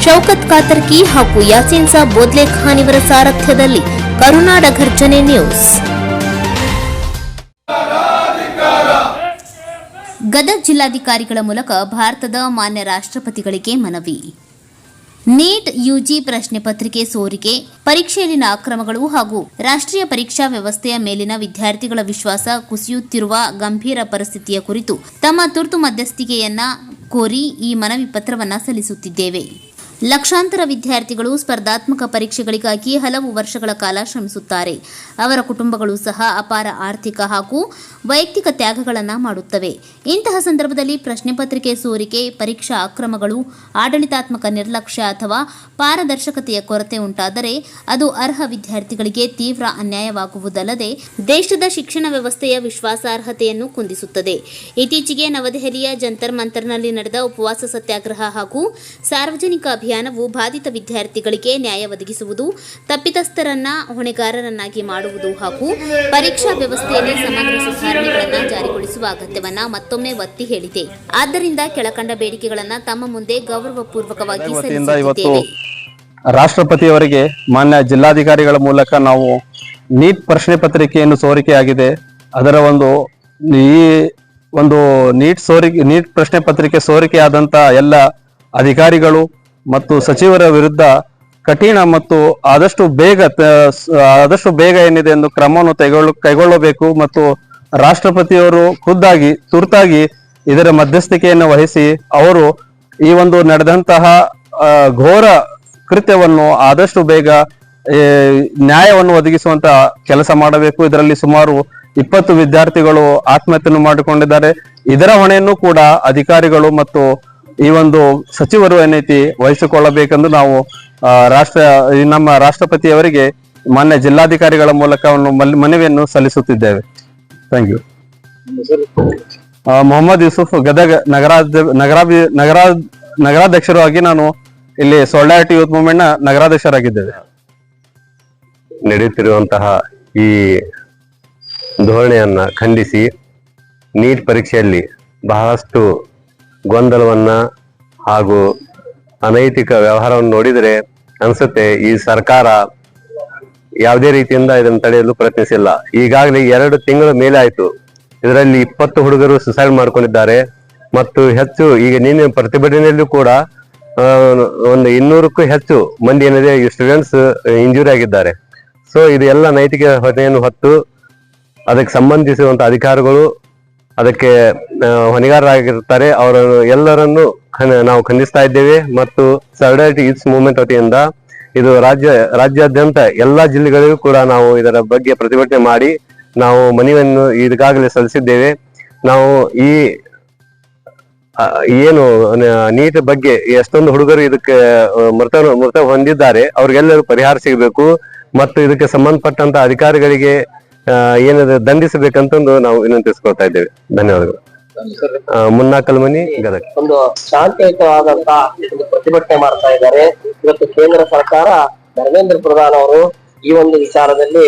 ಶೌಕತ್ ಕಾತರ್ಕಿ ಹಾಗೂ ಯಾಸೀನ್ ಸಾಬ್ ಬೋದ್ಲೆ ಖಾನ್ ಇವರ ಸಾರಥ್ಯದಲ್ಲಿ ಕರುನಾಡ ಘರ್ಜನೆ ನ್ಯೂಸ್. ಗದಗ ಜಿಲ್ಲಾಧಿಕಾರಿಗಳ ಮೂಲಕ ಭಾರತದ ಮಾನ್ಯ ರಾಷ್ಟ್ರಪತಿಗಳಿಗೆ ಮನವಿ. ನೀಟ್ ಯುಜಿ ಪ್ರಶ್ನೆ ಪತ್ರಿಕೆ ಸೋರಿಕೆ, ಪರೀಕ್ಷೆಯಲ್ಲಿನ ಅಕ್ರಮಗಳು ಹಾಗೂ ರಾಷ್ಟ್ರೀಯ ಪರೀಕ್ಷಾ ವ್ಯವಸ್ಥೆಯ ಮೇಲಿನ ವಿದ್ಯಾರ್ಥಿಗಳ ವಿಶ್ವಾಸ ಕುಸಿಯುತ್ತಿರುವ ಗಂಭೀರ ಪರಿಸ್ಥಿತಿಯ ಕುರಿತು ತಮ್ಮ ತುರ್ತು ಮಧ್ಯಸ್ಥಿಕೆಯನ್ನ ಕೋರಿ ಈ ಮನವಿ ಪತ್ರವನ್ನು ಸಲ್ಲಿಸುತ್ತಿದ್ದೇವೆ. ಲಕ್ಷಾಂತರ ವಿದ್ಯಾರ್ಥಿಗಳು ಸ್ಪರ್ಧಾತ್ಮಕ ಪರೀಕ್ಷೆಗಳಿಗಾಗಿ ಹಲವು ವರ್ಷಗಳ ಕಾಲ ಶ್ರಮಿಸುತ್ತಾರೆ. ಅವರ ಕುಟುಂಬಗಳು ಸಹ ಅಪಾರ ಆರ್ಥಿಕ ಹಾಗೂ ವೈಯಕ್ತಿಕ ತ್ಯಾಗಗಳನ್ನು ಮಾಡುತ್ತವೆ. ಇಂತಹ ಸಂದರ್ಭದಲ್ಲಿ ಪ್ರಶ್ನೆ ಪತ್ರಿಕೆ ಸೋರಿಕೆ, ಪರೀಕ್ಷಾ ಅಕ್ರಮಗಳು, ಆಡಳಿತಾತ್ಮಕ ನಿರ್ಲಕ್ಷ್ಯ ಅಥವಾ ಪಾರದರ್ಶಕತೆಯ ಕೊರತೆ ಉಂಟಾದರೆ ಅದು ಅರ್ಹ ವಿದ್ಯಾರ್ಥಿಗಳಿಗೆ ತೀವ್ರ ಅನ್ಯಾಯವಾಗುವುದಲ್ಲದೆ ದೇಶದ ಶಿಕ್ಷಣ ವ್ಯವಸ್ಥೆಯ ವಿಶ್ವಾಸಾರ್ಹತೆಯನ್ನು ಕುಂದಿಸುತ್ತದೆ. ಇತ್ತೀಚೆಗೆ ನವದೆಹಲಿಯ ಜಂತರ್ ಮಂತರ್ನಲ್ಲಿ ನಡೆದ ಉಪವಾಸ ಸತ್ಯಾಗ್ರಹ ಹಾಗೂ ಸಾರ್ವಜನಿಕ ಅಭಿಯಾನವು ಬಾಧಿತ ವಿದ್ಯಾರ್ಥಿಗಳಿಗೆ ನ್ಯಾಯ ಒದಗಿಸುವುದು, ತಪ್ಪಿತಸ್ಥರನ್ನ ಹೊಣೆಗಾರರನ್ನಾಗಿ ಮಾಡುವುದು ಹಾಗೂ ಪರೀಕ್ಷಾ ವ್ಯವಸ್ಥೆಯಲ್ಲಿ ಸಮಗ್ರ ಸುಧಾರಣೆಗಳನ್ನು ಜಾರಿಗೊಳಿಸುವ ಅಗತ್ಯವನ್ನು ಮತ್ತೊಮ್ಮೆ ಒತ್ತಿ ಹೇಳಿದೆ. ಆದ್ದರಿಂದ ಕೆಳಕಂಡ ಬೇಡಿಕೆಗಳನ್ನು ತಮ್ಮ ಮುಂದೆ ಗೌರವಪೂರ್ವಕವಾಗಿ ಸಲ್ಲಿಸುತ್ತಿದ್ದೇವೆ. ರಾಷ್ಟ್ರಪತಿಯವರಿಗೆ ಮಾನ್ಯ ಜಿಲ್ಲಾಧಿಕಾರಿಗಳ ಮೂಲಕ ನಾವು ನೀಟ್ ಪ್ರಶ್ನೆ ಪತ್ರಿಕೆಯನ್ನು ಸೋರಿಕೆಯಾಗಿದೆ. ಅದರ ನೀಟ್ ಪ್ರಶ್ನೆ ಪತ್ರಿಕೆ ಸೋರಿಕೆಯಾದಂತ ಎಲ್ಲ ಅಧಿಕಾರಿಗಳು ಮತ್ತು ಸಚಿವರ ವಿರುದ್ಧ ಕಠಿಣ ಮತ್ತು ಆದಷ್ಟು ಬೇಗ ಏನಿದೆ ಎಂದು ಕ್ರಮವನ್ನು ಕೈಗೊಳ್ಳಬೇಕು ಮತ್ತು ರಾಷ್ಟ್ರಪತಿಯವರು ಖುದ್ದಾಗಿ ತುರ್ತಾಗಿ ಇದರ ಮಧ್ಯಸ್ಥಿಕೆಯನ್ನು ವಹಿಸಿ ಅವರು ಈ ನಡೆದಂತಹ ಘೋರ ಕೃತ್ಯವನ್ನು ಆದಷ್ಟು ಬೇಗ ನ್ಯಾಯವನ್ನು ಒದಗಿಸುವಂತ ಕೆಲಸ ಮಾಡಬೇಕು. ಇದರಲ್ಲಿ ಸುಮಾರು 20 ವಿದ್ಯಾರ್ಥಿಗಳು ಆತ್ಮಹತ್ಯೆಯನ್ನು ಮಾಡಿಕೊಂಡಿದ್ದಾರೆ. ಇದರ ಹೊಣೆಯನ್ನು ಕೂಡ ಅಧಿಕಾರಿಗಳು ಮತ್ತು ಈ ಸಚಿವರು ಏನೈತಿ ವಹಿಸಿಕೊಳ್ಳಬೇಕೆಂದು ನಾವು ನಮ್ಮ ರಾಷ್ಟ್ರಪತಿಯವರಿಗೆ ಮಾನ್ಯ ಜಿಲ್ಲಾಧಿಕಾರಿಗಳ ಮೂಲಕ ಮನವಿಯನ್ನು ಸಲ್ಲಿಸುತ್ತಿದ್ದೇವೆ. Thank you. ಮೊಹಮ್ಮದ್ ಯೂಸುಫ್, ಗದಗ ನಗರಾಧ್ಯಕ್ಷರಾಗಿ ನಾನು ಇಲ್ಲಿ ಸೊಲ್ಯಾರಿಟಿ ಯೂತ್ ಮೂವ್ಮೆಂಟ್ ನ ನಗರಾಧ್ಯಕ್ಷರಾಗಿದ್ದೇವೆ. ನಡೆಯುತ್ತಿರುವಂತಹ ಈ ಧೋರಣೆಯನ್ನ ಖಂಡಿಸಿ ನೀಟ್ ಪರೀಕ್ಷೆಯಲ್ಲಿ ಬಹಳಷ್ಟು ಗೊಂದಲವನ್ನ ಹಾಗೂ ಅನೈತಿಕ ವ್ಯವಹಾರವನ್ನು ನೋಡಿದರೆ ಅನ್ಸುತ್ತೆ ಈ ಸರ್ಕಾರ ಯಾವುದೇ ರೀತಿಯಿಂದ ಇದನ್ನು ತಡೆಯಲು ಪ್ರಯತ್ನಿಸಿಲ್ಲ. ಈಗಾಗಲೇ 2 ತಿಂಗಳ ಮೇಲೆ ಆಯ್ತು. ಇದರಲ್ಲಿ 20 ಹುಡುಗರು ಸುಸೈಡ್ ಮಾಡ್ಕೊಂಡಿದ್ದಾರೆ ಮತ್ತು ಹೆಚ್ಚು ಈಗ ನಿನ್ನೆ ಪ್ರತಿಭಟನೆಯಲ್ಲೂ ಕೂಡ 200ಕ್ಕೂ ಹೆಚ್ಚು ಮಂದಿ ಏನಿದೆ ಸ್ಟೂಡೆಂಟ್ಸ್ ಇಂಜುರಿ ಆಗಿದ್ದಾರೆ. ಸೊ ಇದು ಎಲ್ಲ ನೈತಿಕ ಹೊಣೆಯನ್ನು ಹೊತ್ತು ಅದಕ್ಕೆ ಸಂಬಂಧಿಸಿರುವಂತಹ ಅಧಿಕಾರಿಗಳು ಅದಕ್ಕೆ ಹೊಣೆಗಾರರಾಗಿರ್ತಾರೆ. ಅವರನ್ನು ಎಲ್ಲರನ್ನು ನಾವು ಖಂಡಿಸ್ತಾ ಇದ್ದೇವೆ ಮತ್ತು ಸಾಲಿಡಾರಿಟಿ ಯೂತ್ ಮೂವ್ಮೆಂಟ್ ವತಿಯಿಂದ ಇದು ರಾಜ್ಯಾದ್ಯಂತ ಎಲ್ಲಾ ಜಿಲ್ಲೆಗಳಿಗೂ ಕೂಡ ನಾವು ಇದರ ಬಗ್ಗೆ ಪ್ರತಿಭಟನೆ ಮಾಡಿ ನಾವು ಮನವಿಯನ್ನು ಈಗಾಗಲೇ ಸಲ್ಲಿಸಿದ್ದೇವೆ. ನಾವು ಏನು ನೀಟ್ ಬಗ್ಗೆ ಎಷ್ಟೊಂದು ಹುಡುಗರು ಇದಕ್ಕೆ ಮೃತ ಹೊಂದಿದ್ದಾರೆ ಅವ್ರಿಗೆಲ್ಲರೂ ಪರಿಹಾರ ಸಿಗಬೇಕು ಮತ್ತು ಇದಕ್ಕೆ ಸಂಬಂಧಪಟ್ಟಂತ ಅಧಿಕಾರಿಗಳಿಗೆ ಏನಾದ್ರು ದಂಡಿಸಬೇಕಂತಂದು ನಾವು ವಿನಂತಿಸ್ಕೊಳ್ತಾ ಇದ್ದೇವೆ. ಧನ್ಯವಾದಗಳು. ಮುನ್ನಾ ಕಲ್ಮನಿ, ಗದಗ. ಒಂದು ಶಾಂತಿಯುತವಾದಂತ ಪ್ರತಿಭಟನೆ ಮಾಡ್ತಾ ಇದ್ದಾರೆ. ಇವತ್ತು ಕೇಂದ್ರ ಸರ್ಕಾರ ಧರ್ಮೇಂದ್ರ ಪ್ರಧಾನ್ ಅವರು ಈ ವಿಚಾರದಲ್ಲಿ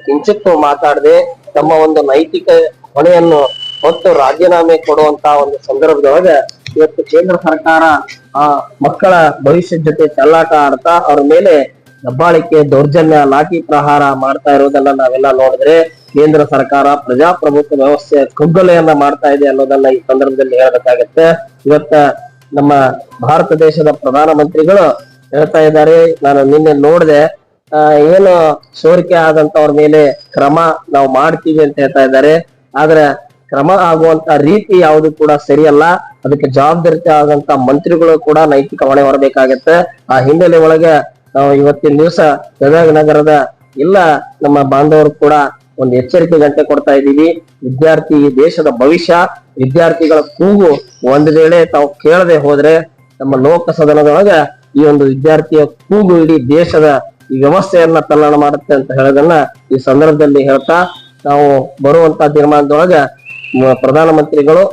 ಕಿಂಚಿತ್ತು ಮಾತಾಡದೆ ತಮ್ಮ ನೈತಿಕ ಹೊಣೆಯನ್ನು ಹೊತ್ತು ರಾಜೀನಾಮೆ ಕೊಡುವಂತ ಸಂದರ್ಭದೊಳಗೆ ಇವತ್ತು ಕೇಂದ್ರ ಸರ್ಕಾರ ಮಕ್ಕಳ ಭವಿಷ್ಯದ ಜೊತೆ ಚೆಲ್ಲಾಟ ಆಡ್ತಾ ಅವ್ರ ಮೇಲೆ ದಬ್ಬಾಳಿಕೆ, ದೌರ್ಜನ್ಯ, ಲಾಠಿ ಪ್ರಹಾರ ಮಾಡ್ತಾ ಇರೋದನ್ನ ನಾವೆಲ್ಲ ನೋಡಿದ್ರೆ ಕೇಂದ್ರ ಸರ್ಕಾರ ಪ್ರಜಾಪ್ರಭುತ್ವ ವ್ಯವಸ್ಥೆ ಕಗ್ಗೊಲೆಯನ್ನ ಮಾಡ್ತಾ ಇದೆ ಅನ್ನೋದನ್ನ ಈ ಸಂದರ್ಭದಲ್ಲಿ ಹೇಳಬೇಕಾಗತ್ತೆ. ಇವತ್ತ ನಮ್ಮ ಭಾರತ ದೇಶದ ಪ್ರಧಾನಮಂತ್ರಿಗಳು ಹೇಳ್ತಾ ಇದ್ದಾರೆ, ನಾನು ನಿನ್ನೆ ನೋಡಿದೆ, ಏನು ಸೋರಿಕೆ ಆದಂತವ್ರ ಮೇಲೆ ಕ್ರಮ ನಾವು ಮಾಡ್ತೀವಿ ಅಂತ ಹೇಳ್ತಾ ಇದ್ದಾರೆ. ಆದ್ರೆ ಕ್ರಮ ಆಗುವಂತ ರೀತಿ ಯಾವುದು ಕೂಡ ಸರಿಯಲ್ಲ. ಅದಕ್ಕೆ ಜವಾಬ್ದಾರಿತೆ ಆದಂತ ಮಂತ್ರಿಗಳು ಕೂಡ ನೈತಿಕ ಹೊಣೆ ಹೊರಬೇಕಾಗತ್ತೆ. ಆ ಹಿನ್ನೆಲೆ ಒಳಗೆ ನಾವು ಇವತ್ತಿನ ದಿವಸ ಗದಗ ನಗರದ ಎಲ್ಲ ನಮ್ಮ ಬಾಂಧವರು ಕೂಡ ಎಚ್ಚರಿಕೆ ಗಂಟೆ ಕೊಡ್ತಾ ಇದ್ದೀವಿ. ವಿದ್ಯಾರ್ಥಿ ದೇಶದ ಭವಿಷ್ಯ, ವಿದ್ಯಾರ್ಥಿಗಳ ಕೂಗು ಒಂದು ವೇಳೆ ತಾವು ಕೇಳದೆ ಹೋದ್ರೆ ನಮ್ಮ ಲೋಕಸದನದೊಳಗ ಈ ವಿದ್ಯಾರ್ಥಿಯ ಕೂಗು ಇಡೀ ದೇಶದ ಈ ವ್ಯವಸ್ಥೆಯನ್ನ ತಲ್ಲಣ ಮಾಡುತ್ತೆ ಅಂತ ಹೇಳೋದನ್ನ ಈ ಸಂದರ್ಭದಲ್ಲಿ ಹೇಳ್ತಾ, ನಾವು ಬರುವಂತ ತೀರ್ಮಾನದೊಳಗ ಪ್ರಧಾನಮಂತ್ರಿಗಳು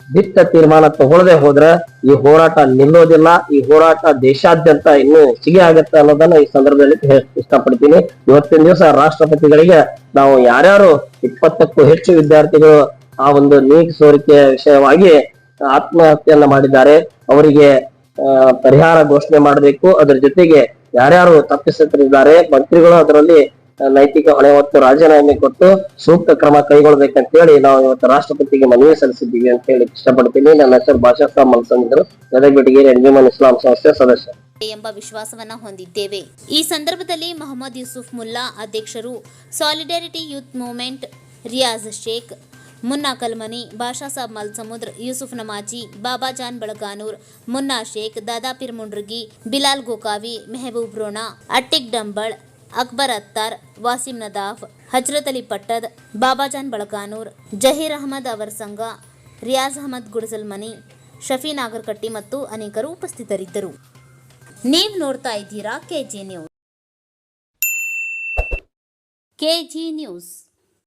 ದಿಟ್ಟ ತೀರ್ಮಾನ ತಗೊಳ್ಳದೆ ಹೋದ್ರೆ ಈ ಹೋರಾಟ ನಿಲ್ಲೋದಿಲ್ಲ. ಈ ಹೋರಾಟ ದೇಶಾದ್ಯಂತ ಇನ್ನೂ ಹೆಚ್ಚಿಗೆ ಆಗತ್ತೆ ಅನ್ನೋದನ್ನ ಈ ಸಂದರ್ಭದಲ್ಲಿ ಇಷ್ಟಪಡ್ತೀನಿ. ಇವತ್ತಿನ ದಿವಸ ರಾಷ್ಟ್ರಪತಿಗಳಿಗೆ ನಾವು ಯಾರ್ಯಾರು 20ಕ್ಕೂ ಹೆಚ್ಚು ವಿದ್ಯಾರ್ಥಿಗಳು ಆ ನೀಟ್ ಸೋರಿಕೆ ವಿಷಯವಾಗಿ ಆತ್ಮಹತ್ಯೆಯನ್ನ ಮಾಡಿದ್ದಾರೆ ಅವರಿಗೆ ಪರಿಹಾರ ಘೋಷಣೆ ಮಾಡಬೇಕು. ಅದ್ರ ಜೊತೆಗೆ ಯಾರ್ಯಾರು ತಪ್ಪಿತಸ್ಥರಿದ್ದಾರೆ ಮಂತ್ರಿಗಳು ಅದರಲ್ಲಿ ನೈತಿಕ ಹೊಣೆ ಹೊತ್ತು ರಾಜೀನಾಮೆ ಕೊಟ್ಟು ಸೂಕ್ತ ಕ್ರಮ ಕೈಗೊಳ್ಬೇಕಂತ ಹೇಳಿ ನಾವು ಇವತ್ತು ರಾಷ್ಟ್ರಪತಿಗೆ ಮನವಿ ಸಲ್ಲಿಸಿದ್ದೀವಿ ಅಂತ ಹೇಳಿ ಇಷ್ಟಪಡ್ತೀನಿ. ನನ್ನ ಹೆಸರು ಭಾಷಾ ಸಾಬ್ ಮಲ್ಸಂದ್ರ, ಗದಗ ಬೆಟಗೇರಿ ಅಂಜುಮನ್ ಇಸ್ಲಾಂ ಸಂಸ್ಥೆ ಸದಸ್ಯ ಎಂಬ ವಿಶ್ವಾಸವನ್ನ ಹೊಂದಿದ್ದೇವೆ. ಈ ಸಂದರ್ಭದಲ್ಲಿ ಮೊಹಮ್ಮದ್ ಯೂಸುಫ್ ಮುಲ್ಲಾ ಅಧ್ಯಕ್ಷರು, solidarity youth movement Riyaz Sheikh, ಮುನ್ನಾ ಕಲ್ಮನಿ, ಬಾಷಾ ಸಾಬ್ ಮಲ್ಸಮುದ್ರ, ಯೂಸುಫ್ ನಮಾಜಿ, ಬಾಬಾಜಾನ್ ಬಳಗಾನೂರ್, ಮುನ್ನಾ ಶೇಖ್, ದಾದಾಪೀರ್ ಮುಂಡ್ರಗಿ, ಬಿಲಾಲ್ ಗೋಕಾವಿ, ಮೆಹಬೂಬ್ ರೋಣಾ, ಅಟ್ಟಿಕ್ ಡಂಬಳ್, ಅಕ್ಬರ್ ಅತ್ತಾರ್, ವಾಸಿಂ ನದಾಫ್, ಹಜ್ರತ್ ಅಲಿ ಪಟ್ಟದ್, ಬಾಬಾಜಾನ್ ಬಳಗಾನೂರ್, ಜಹೀರ್ ಅಹಮದ್ ಅವರ್ ಸಂಘ, ರಿಯಾಜ್ ಅಹಮದ್ ಗುಡಸಲ್ಮನಿ, ಶಫಿ ನಾಗರ್ಕಟ್ಟಿ ಮತ್ತು ಅನೇಕರು ಉಪಸ್ಥಿತರಿದ್ದರು. ನೀವು ನೋಡ್ತಾ ಇದ್ದೀರಾ ಕೆಜಿ ನ್ಯೂಸ್.